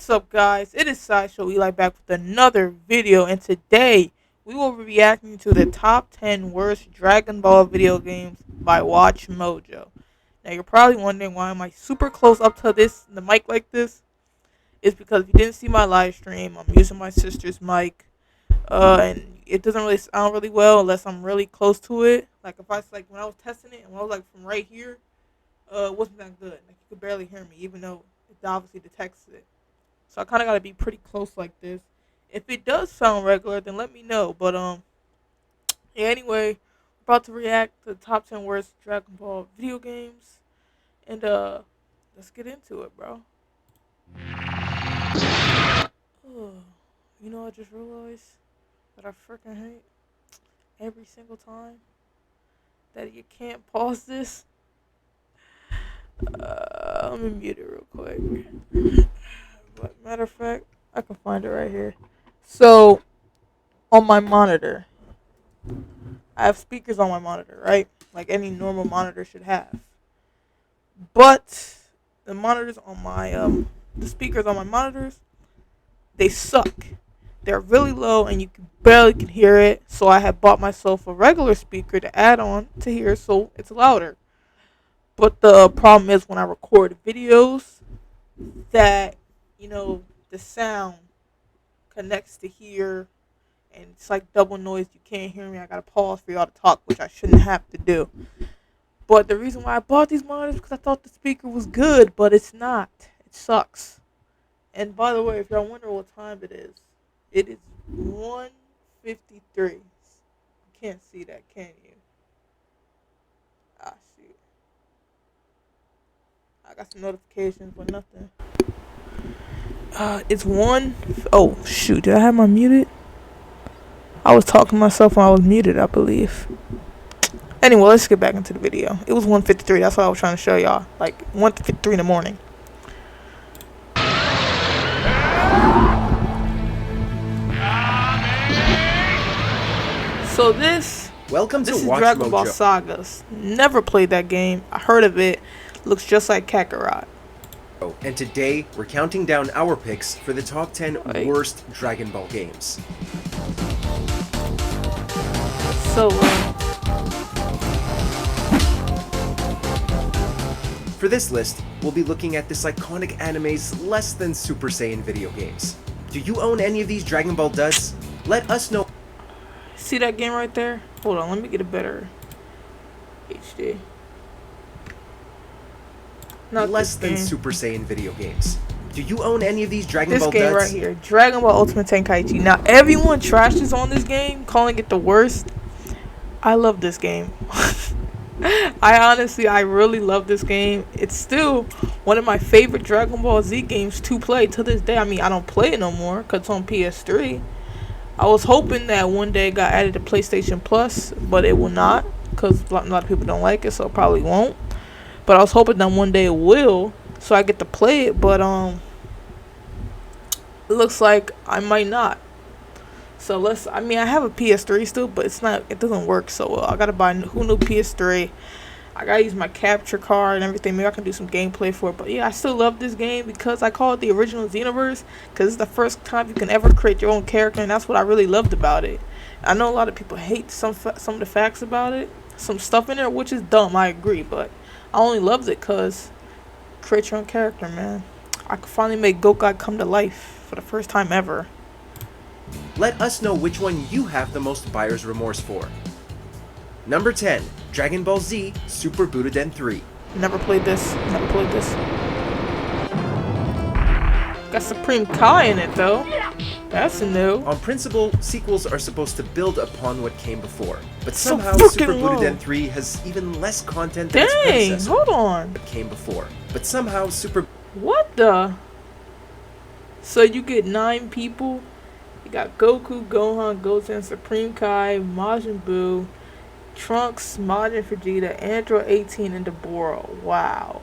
What's up, guys? It is Sideshow Eli back with another video, and today we will be reacting to the top 10 worst Dragon Ball video games by Watch Mojo. Now, you're probably wondering why am I super close up to the mic like this? It's because if you didn't see my live stream, I'm using my sister's mic, and it doesn't really sound really well unless I'm really close to it. Like if I like when I was testing it and when I was like from right here, it wasn't that good. Like you could barely hear me, even though it obviously detects it. So I kind of got to be pretty close like this. If it does sound regular, then let me know. But yeah. Anyway, about to react to the top 10 worst Dragon Ball video games, and let's get into it, bro. Oh, you know, I just realized that I freaking hate every single time that you can't pause this. Let me mute it real quick. But matter of fact, I can find it right here. So on my monitor, I have speakers on my monitor, right? Like any normal monitor should have. But the monitors on my the speakers on my monitors, they suck. They're really low and you barely can hear it. So I have bought myself a regular speaker to add on to hear so it's louder. But the problem is when I record videos that, the sound connects to here and it's like double noise. You can't hear me. I gotta pause for y'all to talk, which I shouldn't have to do. But the reason why I bought these monitors is because I thought the speaker was good, but it's not. It sucks. And by the way, if y'all wonder what time it is 1:53. You can't see that, can you? Ah, shoot. I got some notifications, but nothing. It's one. Oh shoot! Did I have my muted? I was talking to myself when I was muted, I believe. Anyway, let's get back into the video. It was 1:53. That's what I was trying to show y'all. Like 1:53 in the morning. So this is Dragon Ball Sagas. Never played that game. I heard of it. Looks just like Kakarot. And today, we're counting down our picks for the top 10 worst Dragon Ball games. So, for this list, we'll be looking at this iconic anime's less than Super Saiyan video games. Do you own any of these Dragon Ball duds? Let us know. See that game right there? Hold on, let me get a better HD. Not less than Super Saiyan video games. Do you own any of these Dragon Ball duds? This game right here, Dragon Ball Ultimate Tenkaichi. Now, everyone trashes on this game, calling it the worst. I love this game. I really love this game. It's still one of my favorite Dragon Ball Z games to play to this day. I mean, I don't play it no more because it's on PS3. I was hoping that one day it got added to PlayStation Plus, but it will not because a lot of people don't like it, so it probably won't. But I was hoping that one day it will, so I get to play it. But it looks like I might not. So I have a PS3 still, but it doesn't work so well. I gotta buy a who new PS3. I gotta use my capture card and everything. Maybe I can do some gameplay for it. But yeah, I still love this game because I call it the original Xenoverse, because it's the first time you can ever create your own character, and that's what I really loved about it. I know a lot of people hate some of the facts about it, some stuff in there, which is dumb. I agree, but I only loved it because create your own character, man. I could finally make Gokai come to life for the first time ever. Let us know which one you have the most buyer's remorse for. Number 10, Dragon Ball Z Super Butoden 3. Never played this. Got Supreme Kai in it though. That's new. On principle, sequels are supposed to build upon what came before, but somehow so Super Butoden 3 has even less content than its predecessor. Hold on. What came before, but somehow What the? So you get 9 people. You got Goku, Gohan, Goten, Supreme Kai, Majin Buu, Trunks, Majin Vegeta, Android 18, and Deborah. Wow.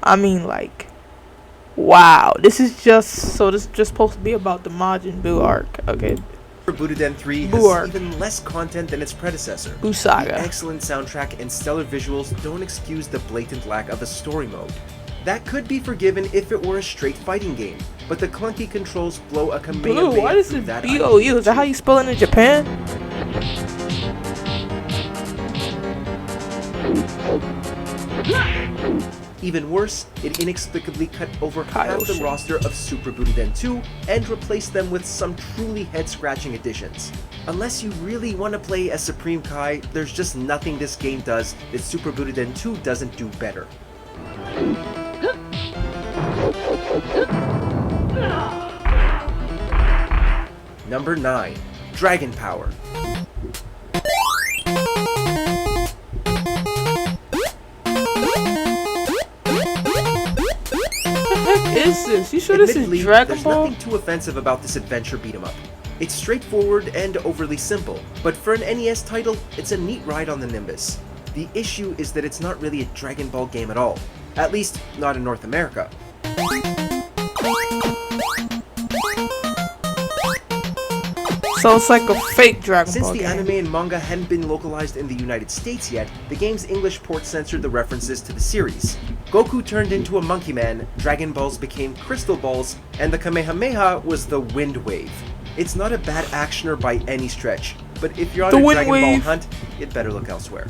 I mean, like, wow. This is just supposed to be about the Majin Buu arc. Okay. Super Butoden 3 has even less content than its predecessor. Buu Saga. The excellent soundtrack and stellar visuals don't excuse the blatant lack of a story mode. That could be forgiven if it were a straight fighting game, but the clunky controls blow a Blue, Kamehameha why does through it that B-O-U? Is that how you spell it in Japan? Even worse, it inexplicably cut over half the Kaioshin. roster of Super Butoden 2 and replaced them with some truly head-scratching additions. Unless you really want to play as Supreme Kai, there's just nothing this game does that Super Butoden 2 doesn't do better. Number 9. Dragon Power. What the heck is this? You sure this is Admittedly, Dragon there's Ball? nothing too offensive about this adventure beat-em-up. It's straightforward and overly simple, but for an NES title, it's a neat ride on the Nimbus. The issue is that it's not really a Dragon Ball game at all. At least, not in North America. So it's like a fake Dragon Since Ball the game. anime and manga hadn't been localized in the United States yet, the game's English port censored the references to the series. Goku turned into a monkey man, Dragon Balls became crystal balls, and the Kamehameha was the wind wave. It's not a bad actioner by any stretch, but if you're on The a wind Dragon Ball wave. hunt, you'd better look elsewhere.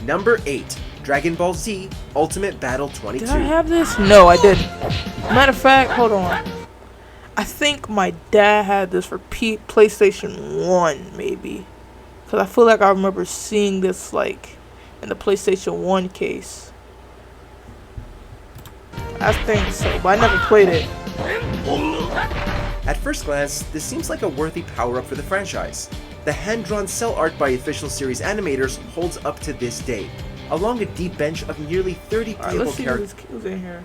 Number 8. Dragon Ball Z Ultimate Battle 22. Did I have this? No, I didn't. Matter of fact, hold on. I think my dad had this for PlayStation 1, maybe. Because I feel like I remember seeing this, like, in the PlayStation 1 case. I think so, but I never played it. At first glance, this seems like a worthy power-up for the franchise. The hand-drawn cell art by official series animators holds up to this day, along a deep bench of nearly 30 Alright, playable let's see characters. who's in here.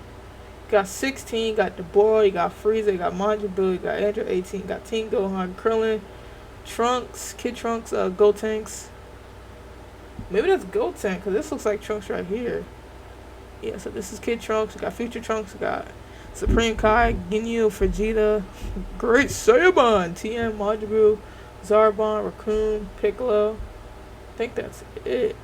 Got 16, got the boy, you got Frieza, you got Majin Buu, you got Android 18, got Teen Gohan, Krillin, Trunks, Kid Trunks, Gotenks. Maybe that's Gotenks, because this looks like Trunks right here. Yeah, so this is Kid Trunks, we got Future Trunks, we got Supreme Kai, Ginyu, Vegeta, Great Saiyaman, TM, Majin Buu, Zarbon, Raccoon, Piccolo. I think that's it.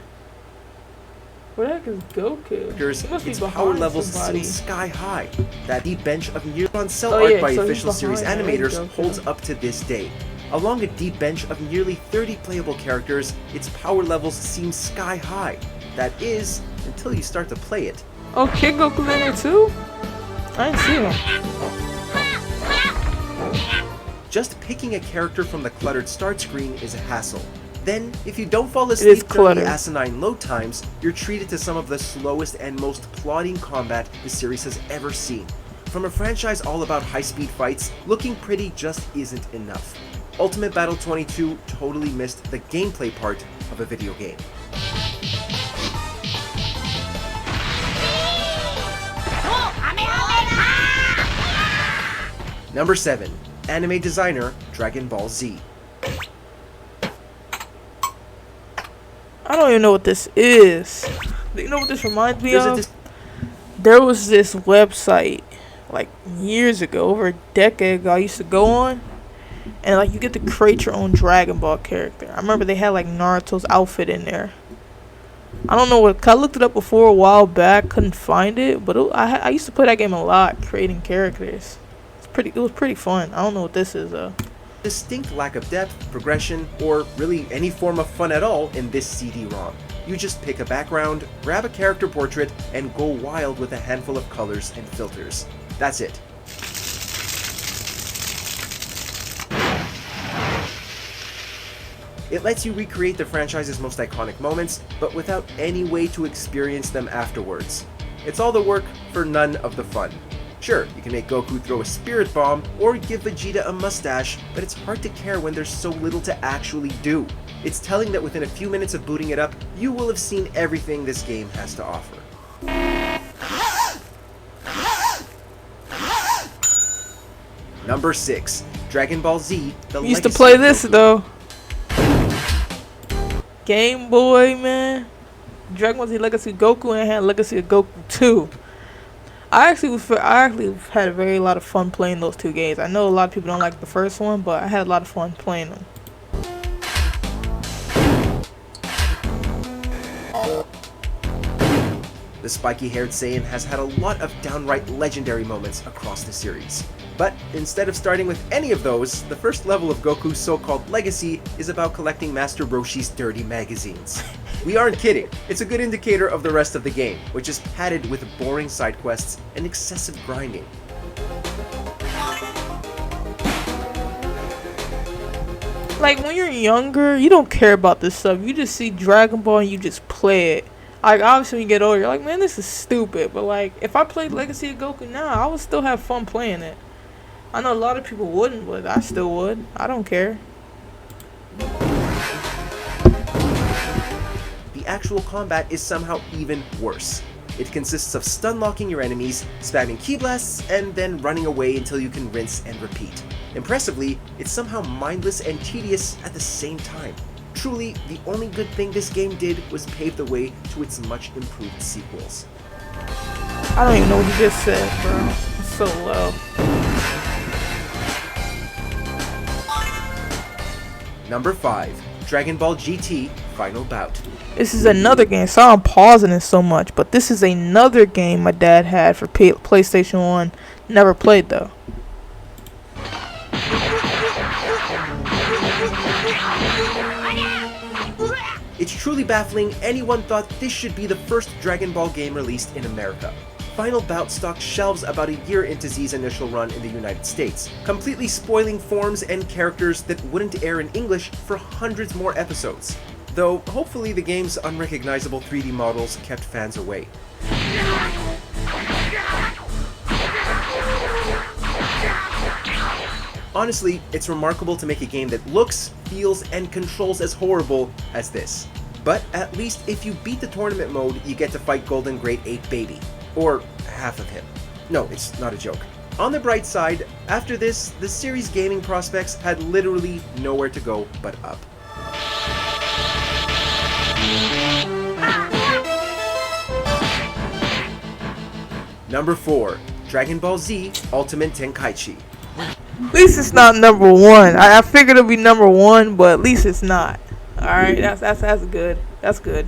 Where the heck is Goku? He must be Its behind power levels somebody. seem sky high. That deep bench of nearly cell Oh, art yeah, by so he's official series behind. There you animators go, holds okay. up to this day. Along a deep bench of nearly 30 playable characters, its power levels seem sky high. That is, until you start to play it. Oh, Kid Goku's in there too? I didn't see him. Just picking a character from the cluttered start screen is a hassle. Then, if you don't fall is asleep during cluttered. the asinine load times, you're treated to some of the slowest and most plodding combat the series has ever seen. From a franchise all about high-speed fights, looking pretty just isn't enough. Ultimate Battle 22 totally missed the gameplay part of a video game. Number 7. Anime Designer Dragon Ball Z. I don't even know what this is. Do you know what this reminds me There's a of? dis- There was this website, like, years ago, over a decade ago, I used to go on. And, like, you get to create your own Dragon Ball character. I remember they had, like, Naruto's outfit in there. I don't know what... I looked it up before a while back, couldn't find it. But I used to play that game a lot, creating characters. It was pretty fun. I don't know what this is, though. distinct lack of depth, progression, or really any form of fun at all in this CD-ROM. You just pick a background, grab a character portrait, and go wild with a handful of colors and filters. That's it. It lets you recreate the franchise's most iconic moments, but without any way to experience them afterwards. It's all the work for none of the fun. Sure, you can make Goku throw a spirit bomb or give Vegeta a mustache, but it's hard to care when there's so little to actually do. It's telling that within a few minutes of booting it up, you will have seen everything this game has to offer. Number 6. Dragon Ball Z, The We used to Legacy play of this Goku. though. Game Boy, man. Dragon Ball Z Legacy of Goku and had Legacy of Goku 2. I actually had a very lot of fun playing those two games. I know a lot of people don't like the first one, but I had a lot of fun playing them. The spiky-haired Saiyan has had a lot of downright legendary moments across the series. But instead of starting with any of those, the first level of Goku's so-called legacy is about collecting Master Roshi's dirty magazines. We aren't kidding, it's a good indicator of the rest of the game, which is padded with boring side quests and excessive grinding. Like, when you're younger, you don't care about this stuff. You just see Dragon Ball and you just play it. Like, obviously, when you get older, you're like, man, this is stupid. But, like, if I played Legacy of Goku now, I would still have fun playing it. I know a lot of people wouldn't, but I still would. I don't care. The actual combat is somehow even worse. It consists of stun-locking your enemies, spamming ki blasts, and then running away until you can rinse and repeat. Impressively, it's somehow mindless and tedious at the same time. Truly, the only good thing this game did was pave the way to its much improved sequels. I don't even know what you just said, bro. It's so low. Number 5. Dragon Ball GT Final Bout. This is another game. Sorry I'm pausing it so much, but this is another game my dad had for PlayStation 1. Never played, though. It's truly baffling anyone thought this should be the first Dragon Ball game released in America. Final Bout stocked shelves about a year into Z's initial run in the United States, completely spoiling forms and characters that wouldn't air in English for hundreds more episodes. Though, hopefully the game's unrecognizable 3D models kept fans away. Honestly, it's remarkable to make a game that looks, feels, and controls as horrible as this. But at least if you beat the tournament mode, you get to fight Golden Grade 8 Baby. Or half of him. No, it's not a joke. On the bright side, after this, the series' gaming prospects had literally nowhere to go but up. Number 4. Dragon Ball Z Ultimate Tenkaichi. At least it's not number 1. I figured it'd be number 1, but at least it's not. Alright, that's good. That's good.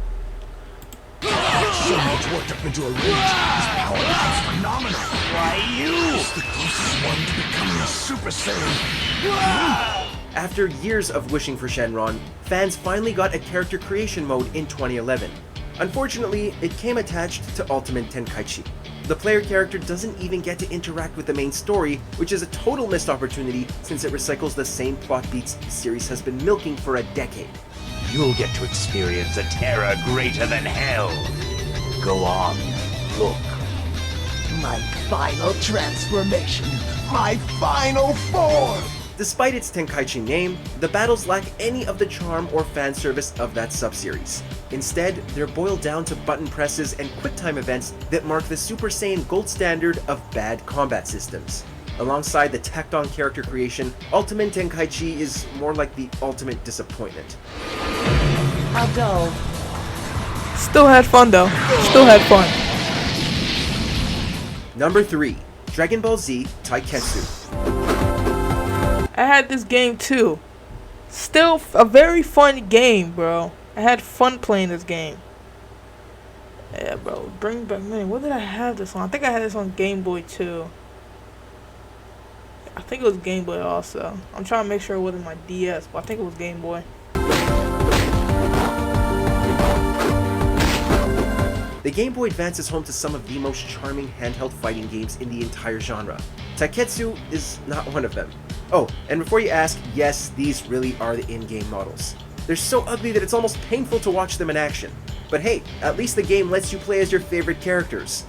So much worked up into a rage. His power is phenomenal. Why you? He's the closest one to becoming a Super Saiyan. After years of wishing for Shenron, fans finally got a character creation mode in 2011. Unfortunately, it came attached to Ultimate Tenkaichi. The player character doesn't even get to interact with the main story, which is a total missed opportunity since it recycles the same plot beats the series has been milking for a decade. You'll get to experience a terror greater than hell. Go on, look. My final transformation. My final form. Despite its Tenkaichi name, the battles lack any of the charm or fan service of that subseries. Instead, they're boiled down to button presses and quick-time events that mark the Super Saiyan gold standard of bad combat systems. Alongside the tacked-on character creation, Ultimate Tenkaichi is more like the ultimate disappointment. How dull. Still had fun, though. Still had fun. Number 3. Dragon Ball Z Taiketsu. I had this game too. Still a very fun game, bro. I had fun playing this game. Yeah, bro. Bring back, man. What did I have this on? I think I had this on Game Boy too. I think it was Game Boy also. I'm trying to make sure it wasn't my DS, but I think it was Game Boy. The Game Boy Advance is home to some of the most charming handheld fighting games in the entire genre. Taiketsu is not one of them. Oh, and before you ask, yes, these really are the in-game models. They're so ugly that it's almost painful to watch them in action. But hey, at least the game lets you play as your favorite characters.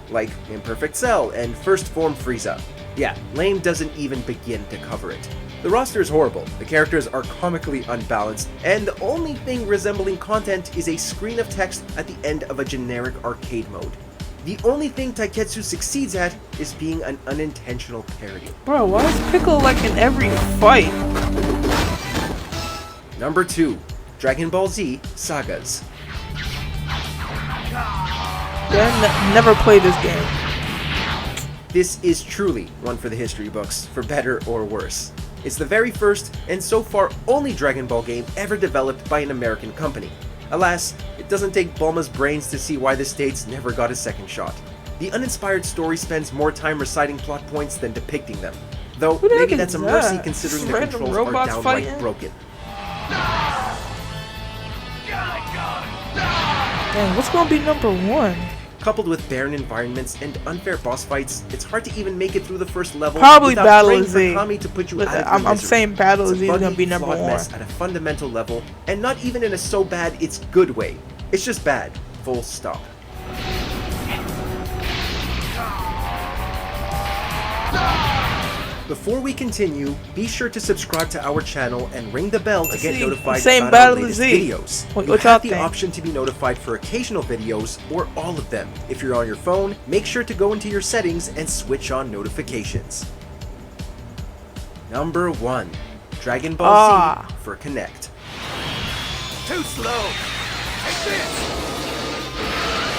Like Imperfect Cell and First Form Frieza. Yeah, lame doesn't even begin to cover it. The roster is horrible, the characters are comically unbalanced, and the only thing resembling content is a screen of text at the end of a generic arcade mode. The only thing Taiketsu succeeds at is being an unintentional parody. Bro, why is Piccolo like in every fight? Number 2. Dragon Ball Z Sagas. Yeah, never played this game. This is truly one for the history books, for better or worse. It's the very first, and so far only Dragon Ball game ever developed by an American company. Alas, it doesn't take Bulma's brains to see why the States never got a second shot. The uninspired story spends more time reciting plot points than depicting them. Though, Who the heck maybe is that's a mercy that? considering the Random controls are robots downright fighting? broken. Dang, what's gonna be number 1? Coupled with barren environments and unfair boss fights, it's hard to even make it through the first level Probably without Battle praying is for Z. Kami to put you But out of your I'm misery. saying Battle It's is a Z is gonna buggy, be number flawed 1. mess at a fundamental level, and not even in a so bad it's good way. It's just bad. Full stop. Before we continue, be sure to subscribe to our channel and ring the bell to get notified Same about our Battle latest is Z. videos. What You y'all have the think? option to be notified for occasional videos or all of them. If you're on your phone, make sure to go into your settings and switch on notifications. Number 1. Dragon Ball Z for Connect. Too slow. Take this.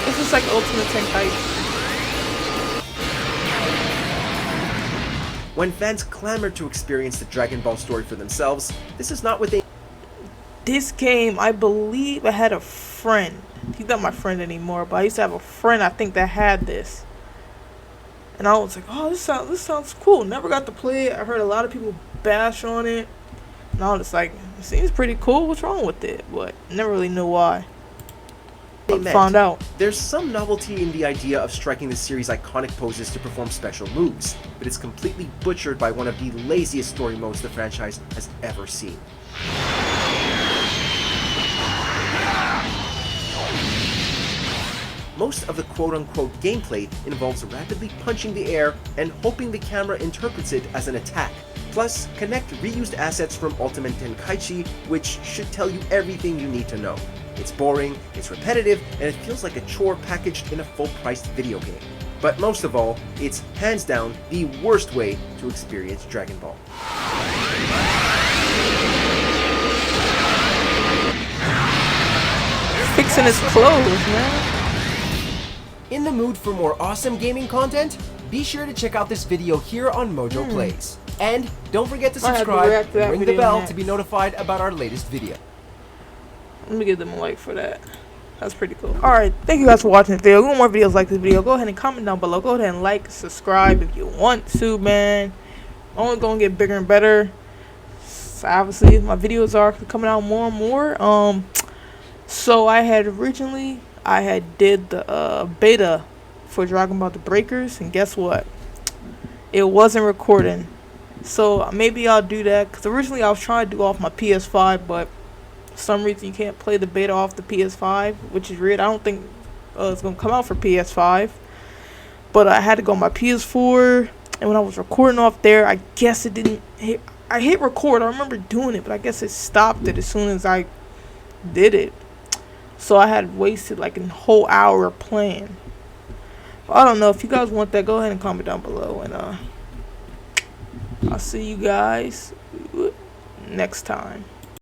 This is like Ultimate Tenkaichi. When fans clamor to experience the Dragon Ball story for themselves, this is not what they... This game, I believe I had a friend. He's not my friend anymore, but I used to have a friend I think that had this. And I was like, oh, this sounds cool. Never got to play it. I heard a lot of people bash on it. And I was just like, it seems pretty cool. What's wrong with it? But never really knew why. they But meant. found out. There's some novelty in the idea of striking the series' iconic poses to perform special moves, but it's completely butchered by one of the laziest story modes the franchise has ever seen. Most of the quote-unquote gameplay involves rapidly punching the air and hoping the camera interprets it as an attack. Plus, connect reused assets from Ultimate Tenkaichi, which should tell you everything you need to know. It's boring, it's repetitive, and it feels like a chore packaged in a full-priced video game. But most of all, it's hands down the worst way to experience Dragon Ball. Fixing his clothes, man. In the mood for more awesome gaming content? Be sure to check out this video here on Mojo Plays. And don't forget to Might have to subscribe react to that and ring the video bell next. to be notified about our latest video. Let me give them a like for that. That's pretty cool. Alright, thank you guys for watching this video. If you want more videos like this video, go ahead and comment down below. Go ahead and like, subscribe if you want to, man. Only gonna get bigger and better. So obviously, my videos are coming out more and more. So I had did the beta for Dragon Ball The Breakers, and guess what? It wasn't recording. So maybe I'll do that, because originally I was trying to do off my PS5, but for some reason you can't play the beta off the PS5, which is weird. I don't think it's going to come out for PS5, but I had to go on my PS4, and when I was recording off there, I guess it didn't hit. I hit record. I remember doing it, but I guess it stopped it as soon as I did it. So I had wasted like a whole hour playing. But I don't know. If you guys want that, go ahead and comment down below, and I'll see you guys next time.